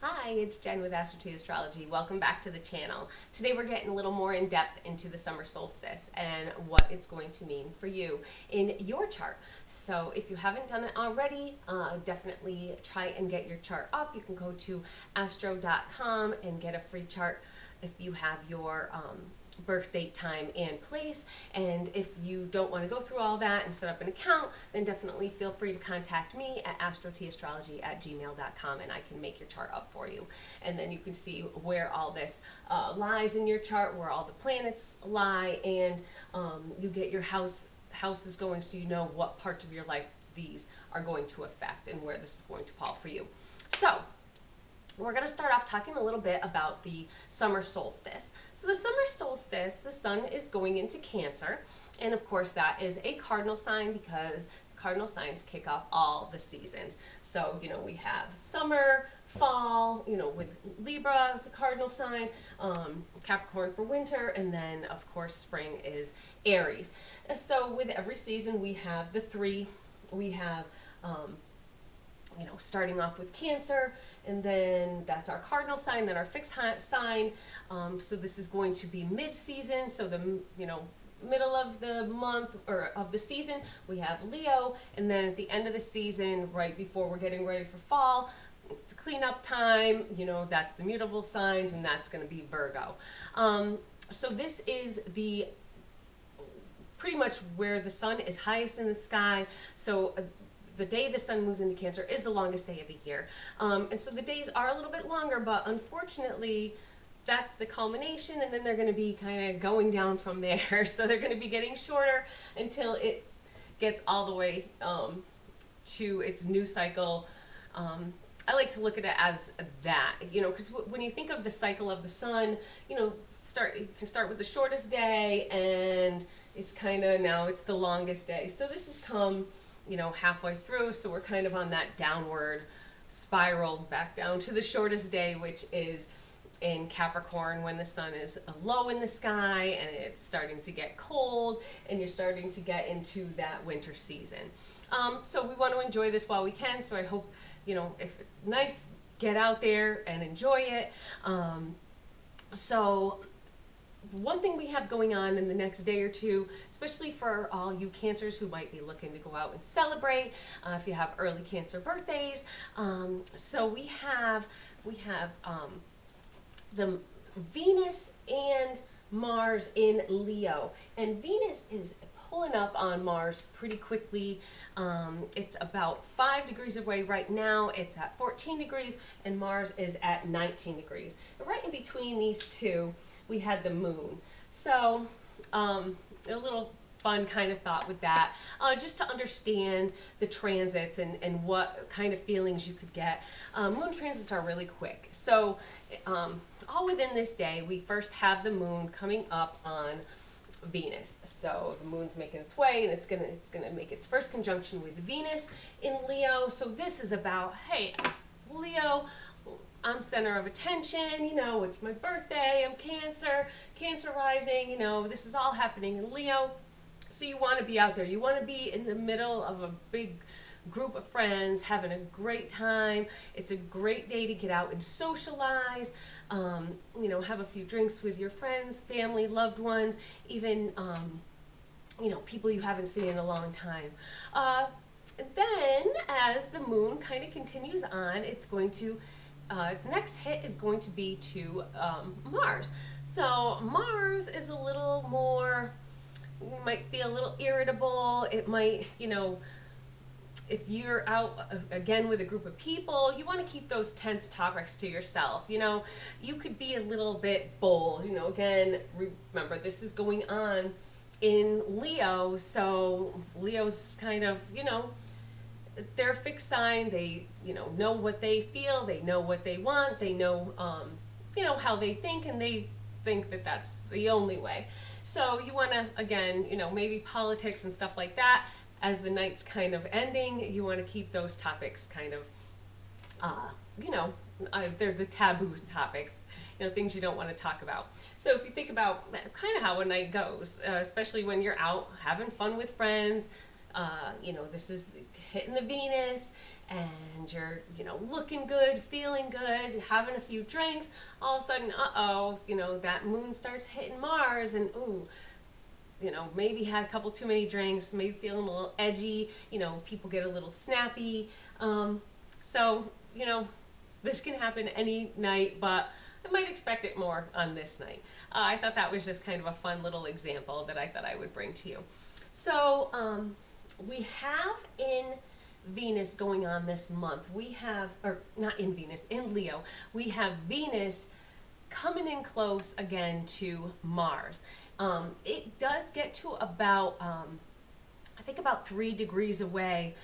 Hi, it's Jen with AstroT Astrology. Welcome back to the channel. Today we're getting a little more in depth into the summer solstice and what it's going to mean for you in your chart. So if you haven't done it already, definitely try and get your chart up. You can go to astro.com and get a free chart if you have your birth date, time, and place. And if you don't want to go through all that and set up an account, then definitely feel free to contact me at astrotastrology@gmail.com and I can make your chart up for you. And then you can see where all this lies in your chart, where all the planets lie, and you get your houses going so you know what parts of your life these are going to affect and where this is going to fall for you. So we're going to start off talking a little bit about the summer solstice. So the summer solstice, the sun is going into Cancer, and of course that is a cardinal sign because cardinal signs kick off all the seasons. So, we have summer, fall, with Libra as a cardinal sign, Capricorn for winter, and then of course spring is Aries. So with every season we have the three. We have starting off with Cancer, and then that's our cardinal sign, then our fixed sign. So this is going to be mid-season, so the middle of the month or of the season we have Leo, and then at the end of the season, right before we're getting ready for fall, it's cleanup time. That's the mutable signs, and that's going to be Virgo. So this is the pretty much where the sun is highest in the sky. So the day the sun moves into Cancer is the longest day of the year. And so the days are a little bit longer, but unfortunately, that's the culmination, and then they're going to be kind of going down from there. So they're going to be getting shorter until it gets all the way to its new cycle. I like to look at it as that, because when you think of the cycle of the sun, you can start with the shortest day, and it's kind of now it's the longest day. So this has come halfway through, so we're kind of on that downward spiral back down to the shortest day, which is in Capricorn, when the sun is low in the sky and it's starting to get cold and you're starting to get into that winter season. So we want to enjoy this while we can, so I hope, if it's nice, get out there and enjoy it. So one thing we have going on in the next day or two, especially for all you Cancers who might be looking to go out and celebrate, if you have early Cancer birthdays. So we have the Venus and Mars in Leo, and Venus is pulling up on Mars pretty quickly. It's about 5 degrees away right now. It's at 14 degrees, and Mars is at 19 degrees. And right in between these two, we had the moon. So a little fun kind of thought with that, just to understand the transits and what kind of feelings you could get. Moon transits are really quick. So all within this day, we first have the moon coming up on Venus. So the moon's making its way, and it's gonna make its first conjunction with Venus in Leo. So this is about, hey, Leo, I'm center of attention, it's my birthday, I'm Cancer rising, this is all happening in Leo. So you want to be out there. You want to be in the middle of a big group of friends, having a great time. It's a great day to get out and socialize, have a few drinks with your friends, family, loved ones, even, people you haven't seen in a long time. Then as the moon kind of continues on, it's going to its next hit is going to be to Mars. So Mars is a little more, you might feel a little irritable. It might, if you're out again with a group of people, you want to keep those tense topics to yourself. You could be a little bit bold. Again, remember, this is going on in Leo, so Leo's kind of, they're a fixed sign. They, know what they feel. They know what they want. They know, how they think, and they think that that's the only way. So you want to, again, maybe politics and stuff like that. As the night's kind of ending, you want to keep those topics kind of, they're the taboo topics, things you don't want to talk about. So if you think about kind of how a night goes, especially when you're out having fun with friends, This is hitting the Venus, and you're, looking good, feeling good, having a few drinks. All of a sudden, that moon starts hitting Mars, and ooh, maybe had a couple too many drinks, maybe feeling a little edgy, people get a little snappy. So, this can happen any night, but I might expect it more on this night. I thought that was just kind of a fun little example that I thought I would bring to you. So, we have in Venus going on this month, or not in Venus, in Leo, we have Venus coming in close again to Mars. It does get to about, I think about 3 degrees away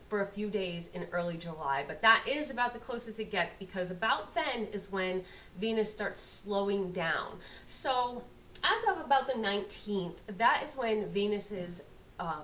for a few days in early July, but that is about the closest it gets, because about then is when Venus starts slowing down. So as of about the 19th, that is when Venus's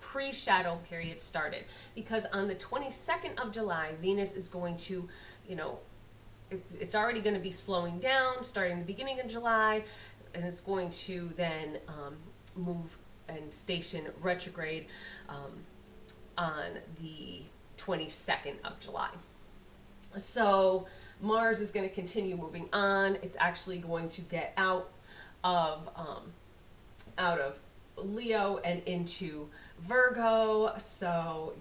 pre-shadow period started, because on the 22nd of July, Venus is going to, it's already going to be slowing down starting the beginning of July, and it's going to then move and station retrograde on the 22nd of July. So Mars is going to continue moving on. It's actually going to get out of Leo and into Virgo. So,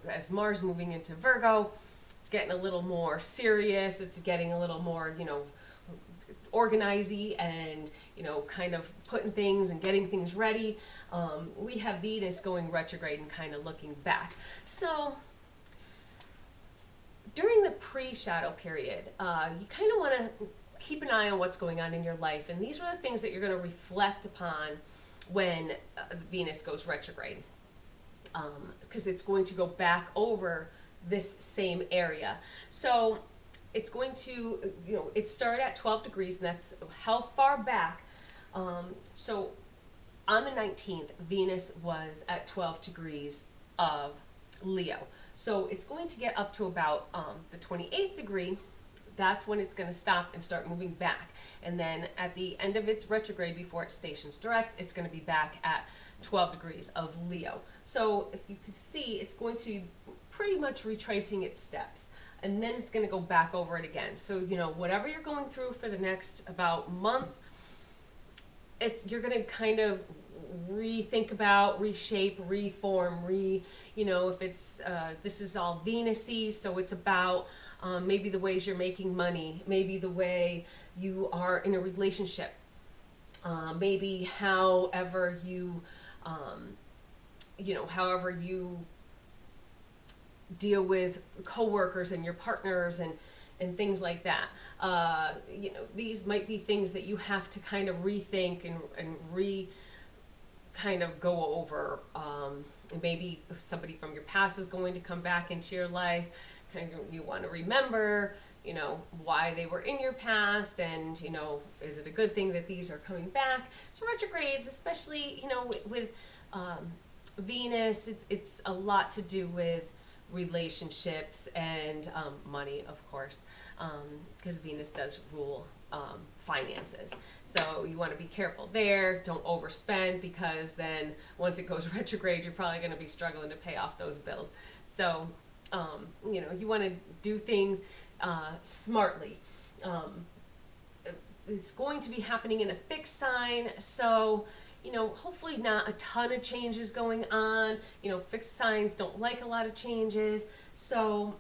as Mars moving into Virgo, it's getting a little more serious. It's getting a little more, organizey and, kind of putting things and getting things ready. We have Venus going retrograde and kind of looking back. So during the pre-shadow period, you kind of want to keep an eye on what's going on in your life. And these are the things that you're going to reflect upon when Venus goes retrograde, because it's going to go back over this same area. So it's going to, it started at 12 degrees, and that's how far back. So on the 19th, Venus was at 12 degrees of Leo. So it's going to get up to about the 28th degree. That's when it's going to stop and start moving back. And then at the end of its retrograde, before it stations direct, it's going to be back at 12 degrees of Leo. So if you could see, it's going to be pretty much retracing its steps. And then it's going to go back over it again. So, whatever you're going through for the next about month, you're going to kind of rethink about, reshape, reform, if it's, this is all Venus-y, so it's about maybe the ways you're making money, maybe the way you are in a relationship, maybe however you deal with coworkers and your partners and things like that. These might be things that you have to kind of rethink and kind of go over. Maybe if somebody from your past is going to come back into your life, kind of you want to remember, why they were in your past, and, is it a good thing that these are coming back? So retrogrades, especially, with Venus, it's a lot to do with relationships and money, of course, because Venus does rule finances. So you want to be careful there. Don't overspend, because then once it goes retrograde, you're probably going to be struggling to pay off those bills. So, you want to do things smartly. It's going to be happening in a fixed sign, so hopefully not a ton of changes going on. Fixed signs don't like a lot of changes, so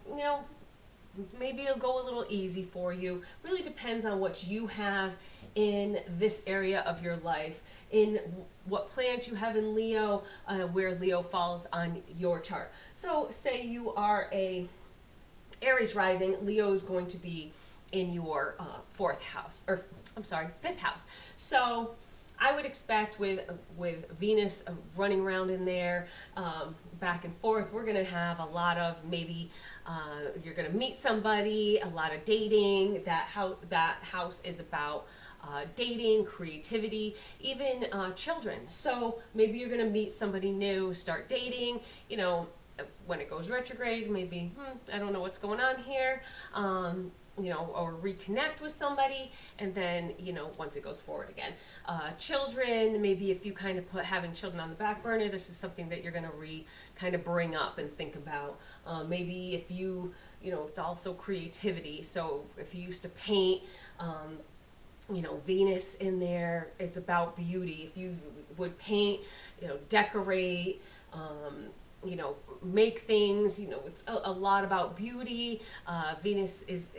maybe it'll go a little easy for you. Really depends on what you have in this area of your life, in what planet you have in Leo, where Leo falls on your chart. So say you are a Aries rising, Leo is going to be in your fifth house. So I would expect with Venus running around in there, back and forth, we're going to have a lot of maybe you're going to meet somebody, a lot of dating. That house is about dating, creativity, even children. So maybe you're going to meet somebody new, start dating. When it goes retrograde, maybe I don't know what's going on here. or reconnect with somebody, and then, once it goes forward again. Children, maybe if you kind of put having children on the back burner, this is something that you're going to kind of bring up and think about. Maybe if it's also creativity. So if you used to paint, Venus in there is about beauty. If you would paint, decorate, make things, it's a lot about beauty. Venus it's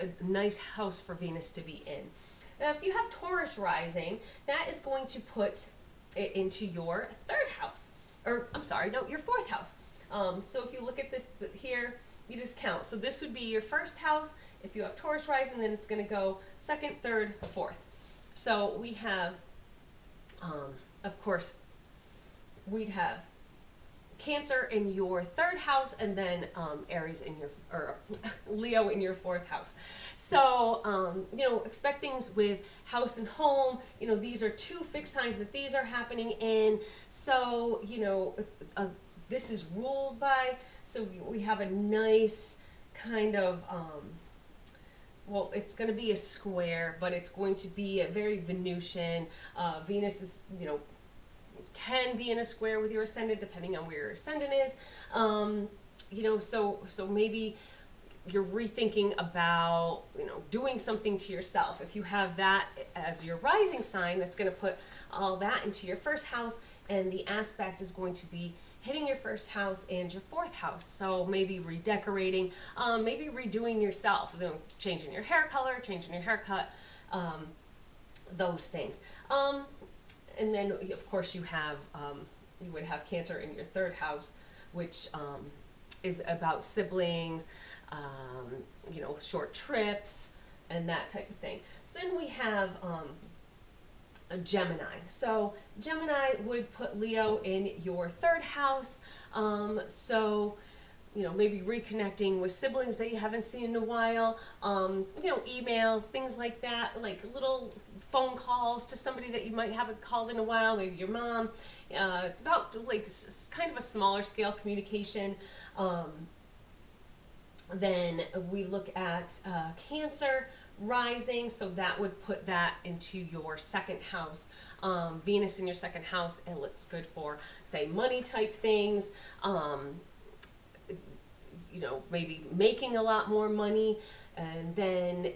a nice house for Venus to be in. Now, if you have Taurus rising, that is going to put it into your third house, or I'm sorry, no, your fourth house. So if you look at this here, you just count. So this would be your first house. If you have Taurus rising, then it's going to go second, third, fourth. So we have, of course, we'd have Cancer in your third house, and then Aries or Leo in your fourth house. So, expect things with house and home. These are two fixed signs that these are happening in. So, this is ruled by, so we have a nice kind of, it's going to be a square, but it's going to be a very Venusian. Venus is, can be in a square with your ascendant depending on where your ascendant is. So maybe you're rethinking about, doing something to yourself. If you have that as your rising sign, that's going to put all that into your first house, and the aspect is going to be hitting your first house and your fourth house. So maybe redecorating, maybe redoing yourself, changing your hair color, changing your haircut, those things. And then, of course, you would have Cancer in your third house, which is about siblings, short trips, and that type of thing. So then we have a Gemini. So Gemini would put Leo in your third house. Maybe reconnecting with siblings that you haven't seen in a while, emails, things like that, like little phone calls to somebody that you might haven't called in a while, maybe your mom. It's about kind of a smaller scale communication. Then we look at Cancer rising, so that would put that into your second house. Venus in your second house, and it's good for, say, money type things. Maybe making a lot more money, and then,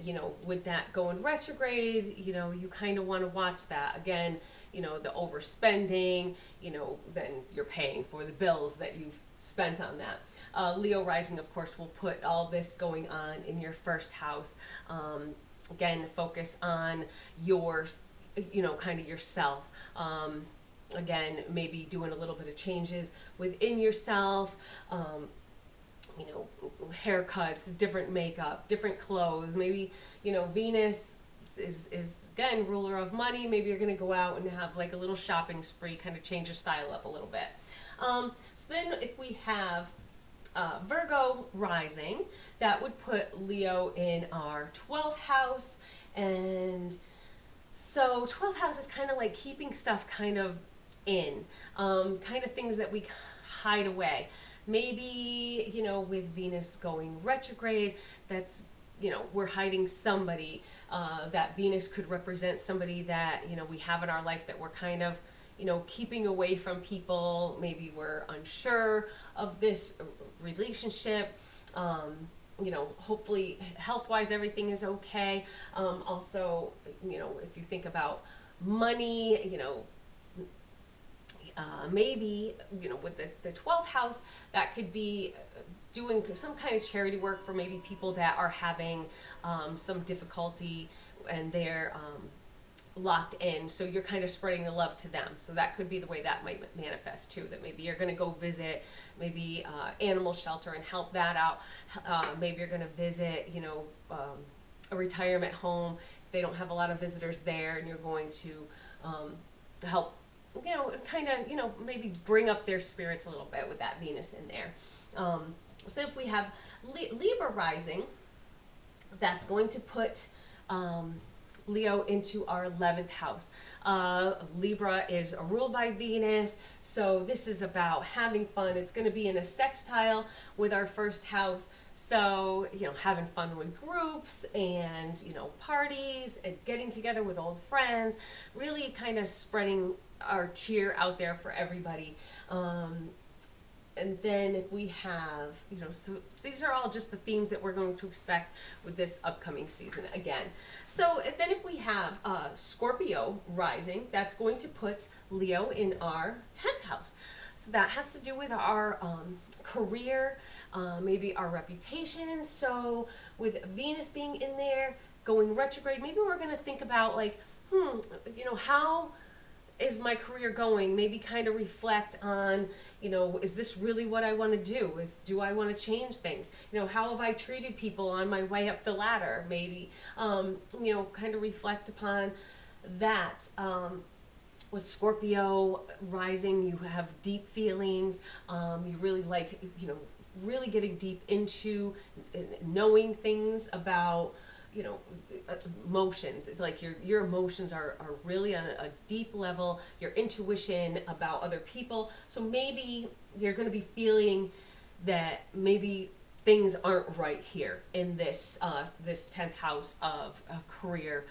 with that going retrograde, you kind of want to watch that. Again, the overspending, then you're paying for the bills that you've spent on that. Leo rising, of course, will put all this going on in your first house. Again, focus on kind of yourself. Again, maybe doing a little bit of changes within yourself. Haircuts, different makeup, different clothes. Maybe, Venus is again ruler of money. Maybe you're going to go out and have like a little shopping spree, kind of change your style up a little bit. So then if we have Virgo rising, that would put Leo in our 12th house. And so 12th house is kind of like keeping stuff kind of in, kind of things that we hide away. Maybe, with Venus going retrograde, that's, we're hiding somebody. That Venus could represent somebody that, we have in our life that we're kind of, keeping away from people. Maybe we're unsure of this relationship. Hopefully health-wise everything is okay. Also, if you think about money, maybe, with the 12th house, that could be doing some kind of charity work for maybe people that are having some difficulty and they're locked in. So you're kind of spreading the love to them. So that could be the way that might manifest too, that maybe you're going to go visit maybe animal shelter and help that out. Maybe you're going to visit, a retirement home if they don't have a lot of visitors there, and you're going to help kind of, maybe bring up their spirits a little bit with that Venus in there. So if we have Libra rising, that's going to put Leo into our 11th house. Libra is ruled by Venus, so this is about having fun. It's going to be in a sextile with our first house. So, having fun with groups and, parties and getting together with old friends, really kind of spreading our cheer out there for everybody. And then if we have, so these are all just the themes that we're going to expect with this upcoming season again. So then if we have Scorpio rising, that's going to put Leo in our 10th house. So that has to do with our career, maybe our reputation. So with Venus being in there, going retrograde, maybe we're going to think about like, how is my career going? Maybe kind of reflect on, is this really what I want to do? Do I want to change things? How have I treated people on my way up the ladder? Maybe, kind of reflect upon that. With Scorpio rising, you have deep feelings. You really like, really getting deep into knowing things about, emotions. It's like your emotions are really on a deep level, your intuition about other people. So maybe you're going to be feeling that maybe things aren't right here in this 10th house of career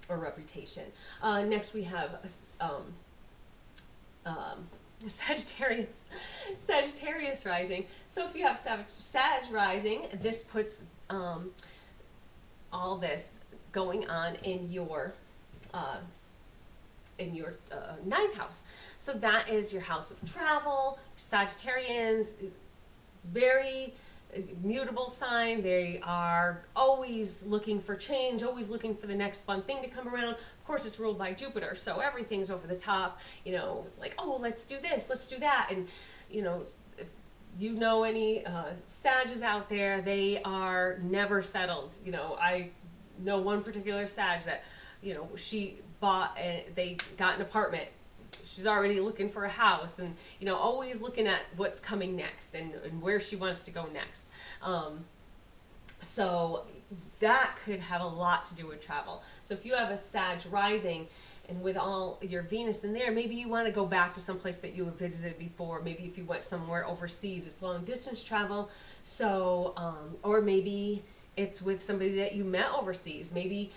or reputation. Next we have Sagittarius rising. So if you have Sag rising, this puts all this going on in your 9th house. So that is your house of travel. Sagittarians, very mutable sign. They are always looking for change, always looking for the next fun thing to come around. Of course, it's ruled by Jupiter, so everything's over the top. It's like, oh, let's do this, let's do that. And if any Sages out there, they are never settled. I know one particular Sag that, she bought and they got an apartment. She's already looking for a house and, always looking at what's coming next and where she wants to go next. So that could have a lot to do with travel. So if you have a Sag rising and with all your Venus in there, maybe you want to go back to some place that you have visited before. Maybe if you went somewhere overseas, it's long distance travel. So, or maybe it's with somebody that you met overseas. Maybe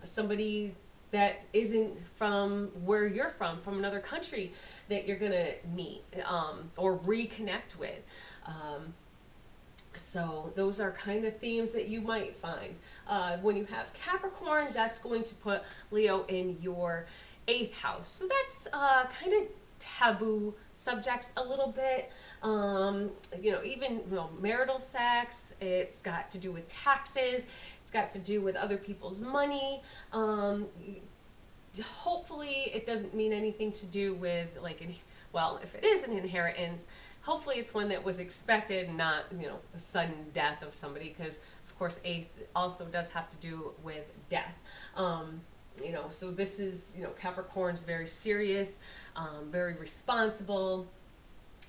somebody that isn't from where you're from another country that you're gonna meet or reconnect with. So those are kind of themes that you might find. When you have Capricorn, that's going to put Leo in your 8th house. So that's kind of taboo subjects a little bit. Even marital sex, it's got to do with taxes, it's got to do with other people's money. Hopefully it doesn't mean anything to do with if it is an inheritance, hopefully it's one that was expected and not, a sudden death of somebody, because of course 8th also does have to do with death. So this is, Capricorn's very serious, very responsible.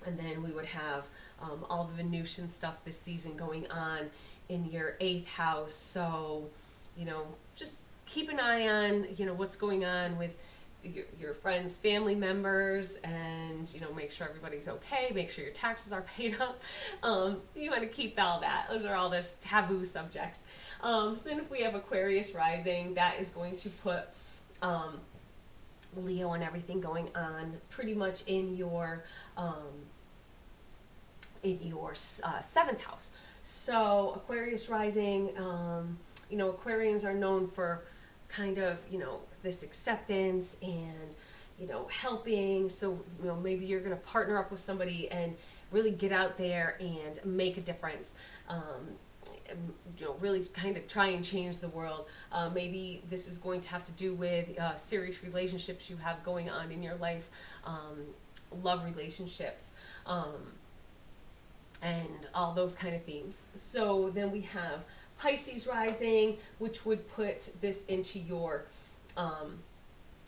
And then we would have all the Venusian stuff this season going on in your 8th house. So, just keep an eye on, what's going on with your friends, family members, and, make sure everybody's okay, make sure your taxes are paid up. You want to keep all that. Those are all those taboo subjects. So then if we have Aquarius rising, that is going to put Leo and everything going on pretty much in your 7th house. So Aquarius rising, Aquarians are known for kind of, this acceptance and, helping. So, maybe you're going to partner up with somebody and really get out there and make a difference. Really kind of try and change the world. Maybe this is going to have to do with serious relationships you have going on in your life, love relationships, and all those kind of themes. So then we have Pisces rising, which would put this into your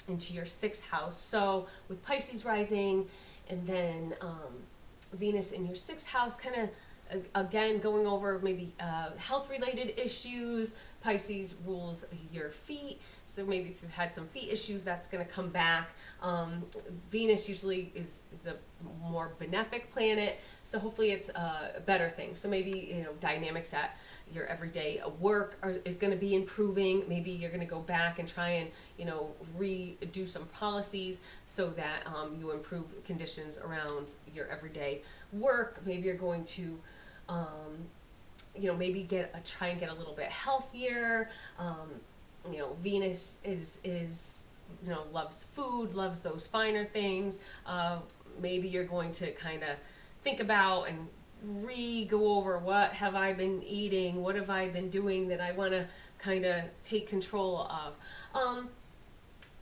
6th house. So with Pisces rising and then Venus in your 6th house, kind of again, going over maybe health-related issues. Pisces rules your feet, so maybe if you've had some feet issues, that's going to come back. Venus usually is a more benefic planet, so hopefully it's a better thing. So maybe, dynamics at your everyday work is going to be improving. Maybe you're going to go back and try and redo some policies so that you improve conditions around your everyday work. Maybe you're going to maybe try and get a little bit healthier. Venus is loves food, loves those finer things. Maybe you're going to kind of think about and go over, what have I been eating, what have I been doing that I want to kind of take control of.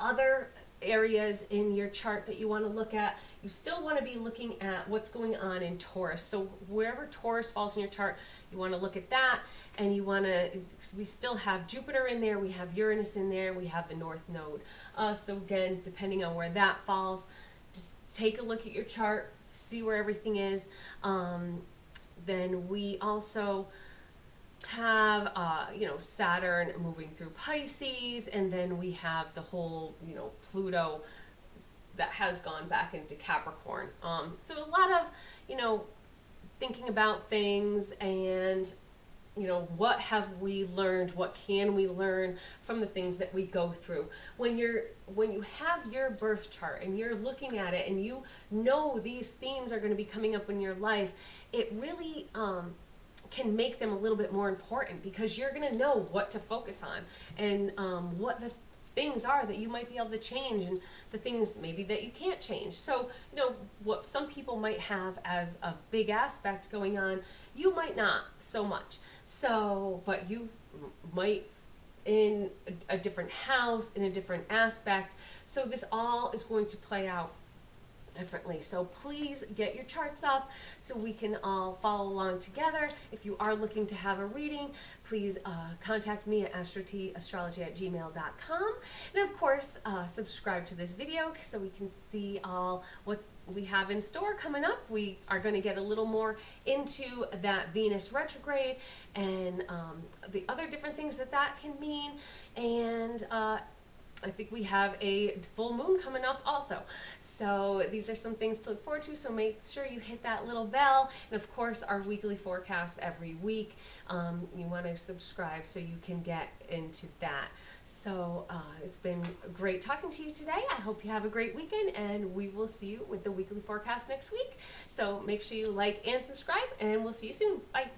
Other areas in your chart that you want to look at, you still want to be looking at what's going on in Taurus. So wherever Taurus falls in your chart, you want to look at that, and we still have Jupiter in there, we have Uranus in there, we have the North Node. So again, depending on where that falls, just take a look at your chart, see where everything is. Then we also have Saturn moving through Pisces, and then we have the whole Pluto that has gone back into Capricorn. So a lot of thinking about things, and what have we learned, what can we learn from the things that we go through. When you have your birth chart and you're looking at it and these themes are going to be coming up in your life, it really can make them a little bit more important, because you're going to know what to focus on, and what the things are that you might be able to change, and the things maybe that you can't change. So what some people might have as a big aspect going on, you might not so much. So, but you might in a different house, in a different aspect. So this all is going to play out differently. So please get your charts up so we can all follow along together. If you are looking to have a reading, please contact me at astrotastrology@gmail.com. And of course, subscribe to this video so we can see all what we have in store coming up. We are going to get a little more into that Venus retrograde and the other different things that can mean. And I think we have a full moon coming up also. So these are some things to look forward to. So make sure you hit that little bell. And of course, our weekly forecast every week. You want to subscribe so you can get into that. So it's been great talking to you today. I hope you have a great weekend, and we will see you with the weekly forecast next week. So make sure you like and subscribe, and we'll see you soon. Bye.